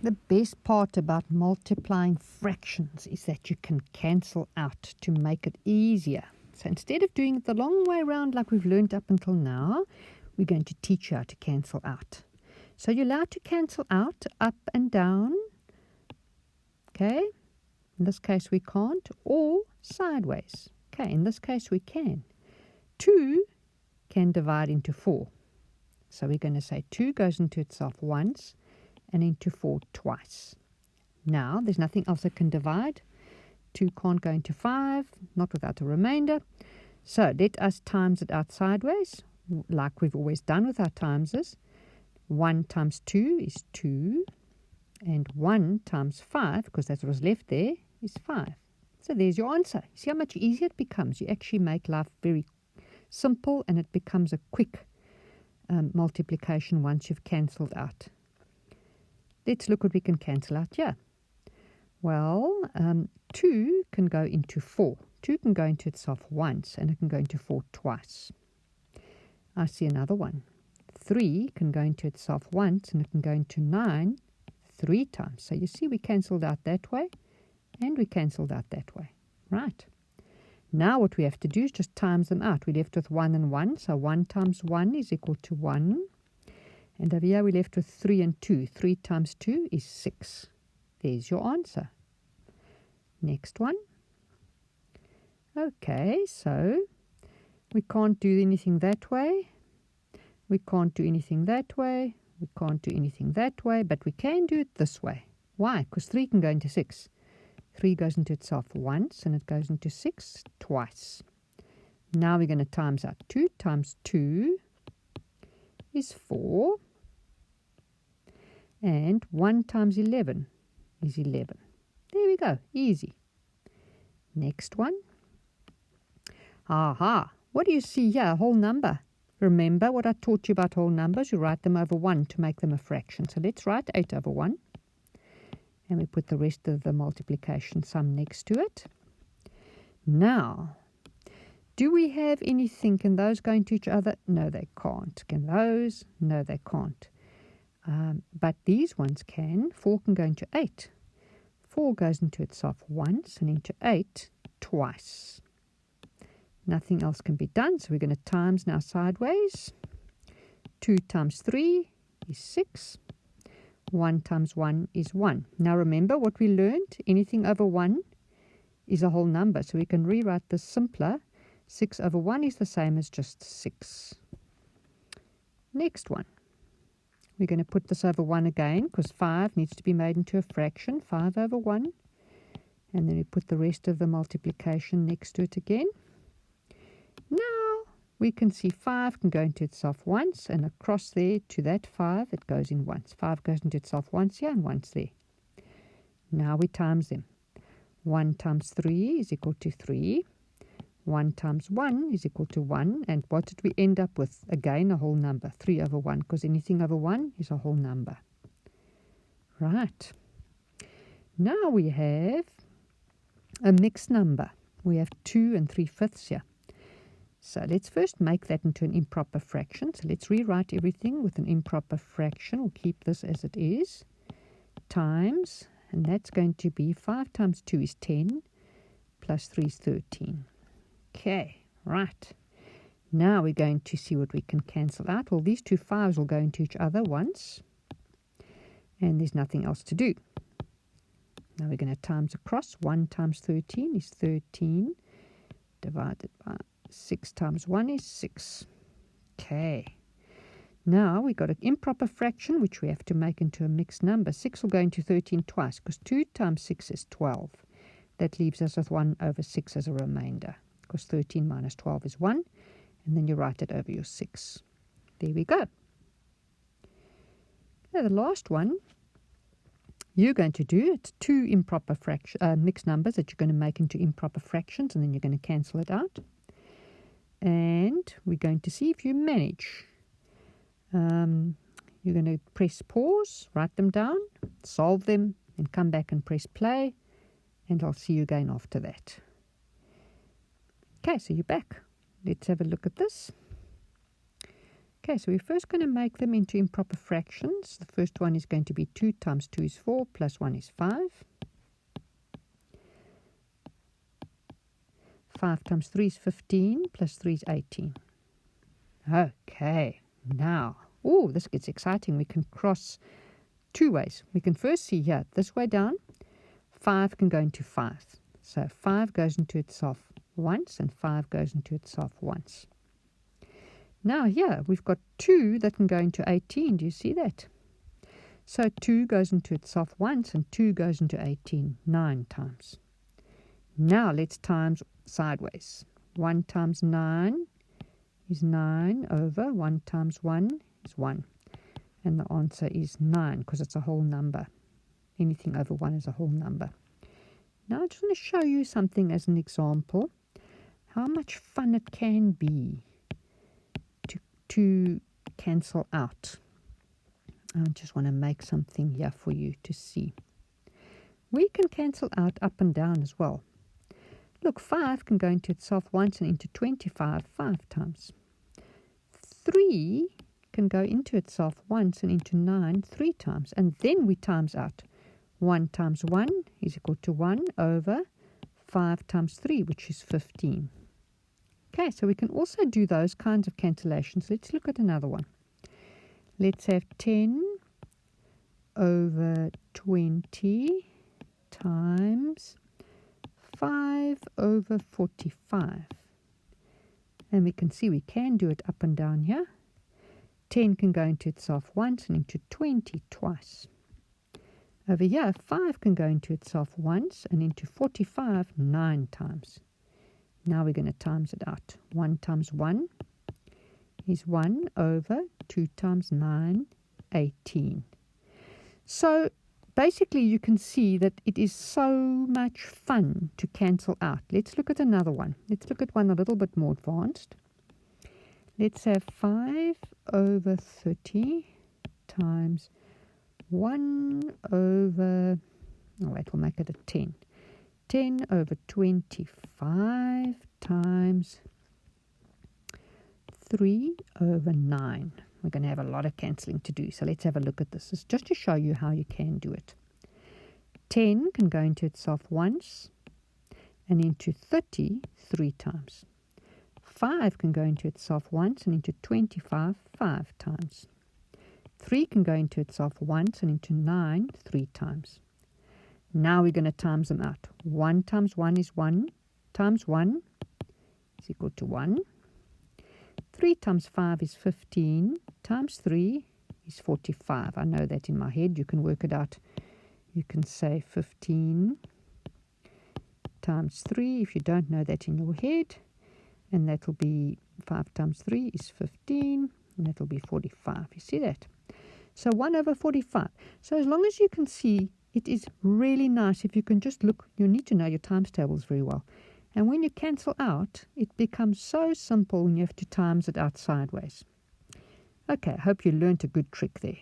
The best part about multiplying fractions is that you can cancel out to make it easier. So instead of doing it the long way around like we've learned up until now, we're going to teach you how to cancel out. So you're allowed to cancel out up and down. Okay, in this case we can't, or sideways. Okay, in this case we can. 2 can divide into 4. So we're going to say 2 goes into itself once and into 4 twice. Now, there's nothing else that can divide. 2 can't go into 5, not without a remainder. So let us times it out sideways, like we've always done with our timeses. 1 times 2 is 2, and 1 times 5, because that's what was left there, is 5. So there's your answer. See how much easier it becomes? You actually make life very simple, and it becomes a quick multiplication once you've cancelled out. Let's look what we can cancel out here. Well, 2 can go into 4. 2 can go into itself once, and it can go into 4 twice. I see another one. 3 can go into itself once, and it can go into 9 3 times. So you see we cancelled out that way, and we cancelled out that way. Right. Now what we have to do is just times them out. We're left with 1 and 1, so 1 times 1 is equal to 1. And over here we're left with 3 and 2. 3 times 2 is 6. There's your answer. Next one. Okay, so we can't do anything that way. We can't do anything that way. We can't do anything that way, but we can do it this way. Why? Because 3 can go into 6. 3 goes into itself once, and it goes into 6 twice. Now we're going to times out. 2 times 2 is 4. And 1 times 11 is 11. There we go. Easy. Next one. Aha. What do you see here? A whole number. Remember what I taught you about whole numbers? You write them over 1 to make them a fraction. So let's write 8 over 1. And we put the rest of the multiplication sum next to it. Now, do we have anything? Can those go into each other? No, they can't. Can those? No, they can't. But these ones can. 4 can go into 8. 4 goes into itself once and into 8 twice. Nothing else can be done, so we're going to times now sideways. 2 times 3 is 6. 1 times 1 is 1. Now remember what we learned? Anything over 1 is a whole number, so we can rewrite this simpler. 6 over 1 is the same as just 6. Next one. We're going to put this over 1 again, because 5 needs to be made into a fraction. 5 over 1. And then we put the rest of the multiplication next to it again. Now we can see 5 can go into itself once, and across there to that 5 it goes in once. 5 goes into itself once here and once there. Now we times them. 1 times 3 is equal to 3. 1 times 1 is equal to 1. And what did we end up with? Again, a whole number. 3 over 1, because anything over 1 is a whole number. Right. Now we have a mixed number. We have 2 and 3/5 here. So let's first make that into an improper fraction. So let's rewrite everything with an improper fraction. We'll keep this as it is. Times, and that's going to be 5 times 2 is 10, plus 3 is 13. Okay, right. Now we're going to see what we can cancel out. Well, these two 5s will go into each other once, and there's nothing else to do. Now we're going to times across. 1 times 13 is 13, divided by 6 times 1 is 6. Okay. Now we've got an improper fraction, which we have to make into a mixed number. 6 will go into 13 twice, because 2 times 6 is 12. That leaves us with 1 over 6 as a remainder, because 13 minus 12 is 1. And then you write it over your 6. There we go. Now the last one, you're going to do, it's 2 improper mixed numbers that you're going to make into improper fractions, and then you're going to cancel it out. And we're going to see if you manage. You're going to press pause, write them down, solve them, and come back and press play. And I'll see you again after that. Okay, so you're back. Let's have a look at this. Okay, so we're first going to make them into improper fractions. The first one is going to be 2 times 2 is 4, plus 1 is 5. 5 times 3 is 15, plus 3 is 18. Okay, now, oh, this gets exciting. We can cross two ways. We can first see here, this way down, 5 can go into 5. So 5 goes into itself once, and 5 goes into itself once. Now here, we've got 2 that can go into 18. Do you see that? So 2 goes into itself once, and 2 goes into 18 9 times. Now let's times sideways. 1 times 9 is 9 over 1 times 1 is 1. And the answer is 9 because it's a whole number. Anything over 1 is a whole number. Now I just want to show you something as an example. How much fun it can be to cancel out. I just want to make something here for you to see. We can cancel out up and down as well. Look, 5 can go into itself once and into 25 5 times. 3 can go into itself once and into 9 3 times. And then we times out. 1 times 1 is equal to 1 over 5 times 3, which is 15. Okay, so we can also do those kinds of cancellations. Let's look at another one. Let's have 10 over 20 times 5 over 45. And we can see we can do it up and down here. 10 can go into itself once and into 20 twice. Over here, 5 can go into itself once and into 45 9 times. Now we're going to times it out. 1 times 1 is 1 over 2 times 9, 18. So basically you can see that it is so much fun to cancel out. Let's look at another one. Let's look at one a little bit more advanced. Let's have 5 over 30 times 1 over, oh wait, we'll make it a 10. 10 over 25 times 3 over 9. We're going to have a lot of cancelling to do, so let's have a look at this. It's just to show you how you can do it. 10 can go into itself once and into 30 3 times. 5 can go into itself once and into 25 5 times. 3 can go into itself once and into 9 3 times. Now we're going to times them out. 1 times 1 is 1 times 1 is equal to 1. 3 times 5 is 15 times 3 is 45. I know that in my head. You can work it out. You can say 15 times 3 if you don't know that in your head. And that will be 5 times 3 is 15. And that will be 45. You see that? So 1 over 45. So as long as you can see, it is really nice if you can just look. You need to know your times tables very well. And when you cancel out, it becomes so simple when you have to times it out sideways. Okay, I hope you learned a good trick there.